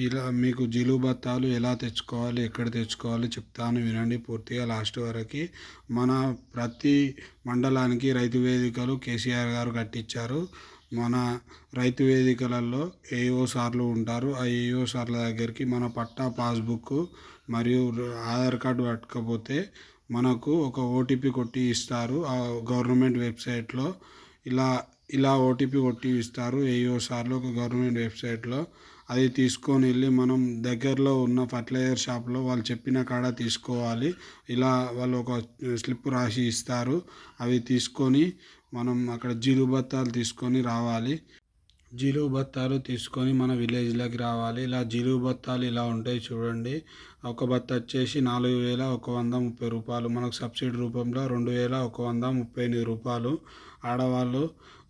ఇలా మీకు జిలుగు బత్తాలు ఎలా తెచ్చుకోవాలి, ఎక్కడ తెచ్చుకోవాలి చెప్తాను, వినండి పూర్తిగా లాస్ట్ వరకు. మన ప్రతి మండలానికి రైతు వేదికలు కేసీఆర్ గారు కట్టించారు. మన రైతు వేదికలలో ఏఓ సార్లు ఉంటారు. ఆ ఏఓ సార్ల దగ్గరికి మన పట్టా, పాస్బుక్ మరియు ఆధార్ కార్డు పట్టకపోతే మనకు ఒక ఓటీపీ కొట్టి ఇస్తారు. ఆ గవర్నమెంట్ వెబ్సైట్లో ఇలా ఇలా ఓటీపీ కొట్టి ఇస్తారు ఏఓ సార్లు ఒక గవర్నమెంట్ వెబ్సైట్లో. అది తీసుకొని వెళ్ళి మనం దగ్గరలో ఉన్న ఫర్టిలైజర్ షాప్లో వాళ్ళు చెప్పిన కాడ తీసుకోవాలి. ఇలా వాళ్ళు ఒక స్లిప్ రాసి ఇస్తారు. అవి తీసుకొని మనం అక్కడ జిలుగు బత్తాలు తీసుకొని రావాలి. జిలుగు బత్తాలు తీసుకొని మన విలేజ్లోకి రావాలి. ఇలా జిలుగు బత్తాలు ఇలా ఉంటాయి చూడండి. ఒక బత్త వచ్చేసి 4130 రూపాయలు, మనకు సబ్సిడీ రూపంలో 2138 రూపాయలు. ఆడవాళ్ళు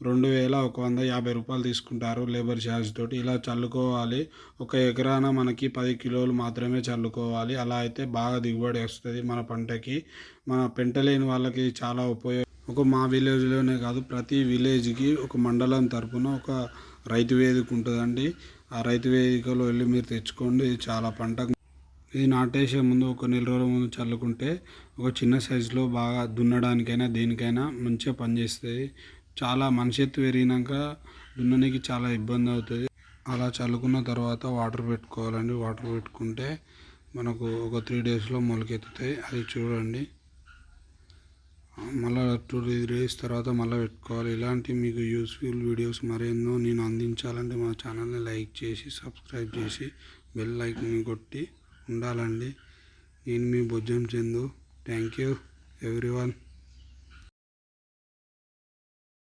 2150 రూపాయలు తీసుకుంటారు లేబర్ ఛార్జ్ తోటి. ఇలా చల్లుకోవాలి. ఒక ఎకరాన మనకి 10 కిలోలు మాత్రమే చల్లుకోవాలి. అలా అయితే బాగా దిగుబడి వస్తుంది మన పంటకి. మన పెంట లేని వాళ్ళకి చాలా ఉపయోగం. మా విలేజ్లోనే కాదు, ప్రతి విలేజ్కి ఒక మండలం తరపున ఒక రైతు వేదిక ఉంటుందండి. ఆ రైతు వేదికలో వెళ్ళి మీరు తెచ్చుకోండి. ఇది చాలా పంట. ఇది నాటేసే ముందు ఒక నెల రోజుల ముందు చల్లుకుంటే ఒక చిన్న సైజులో బాగా దున్నడానికైనా దేనికైనా మంచిగా పనిచేస్తుంది. చాలా మనిషి ఎత్తు పెరిగినాక దున్నడానికి చాలా ఇబ్బంది అవుతుంది. అలా చల్లుకున్న తర్వాత వాటర్ పెట్టుకోవాలండి. వాటర్ పెట్టుకుంటే మనకు ఒక 3 డేస్లో మొలకెత్తుతాయి. అది చూడండి. మళ్ళీ 2-3 డేస్ తర్వాత మళ్ళీ పెట్టుకోవాలి. ఇలాంటి మీకు యూస్ఫుల్ వీడియోస్ మరెన్నో నేను అందించాలంటే మా ఛానల్ని లైక్ చేసి, సబ్స్క్రైబ్ చేసి, బెల్ ఐకాన్ని కొట్టి ఉండాలండి. నేను మీ Bojjam Chandu. Thank you everyone.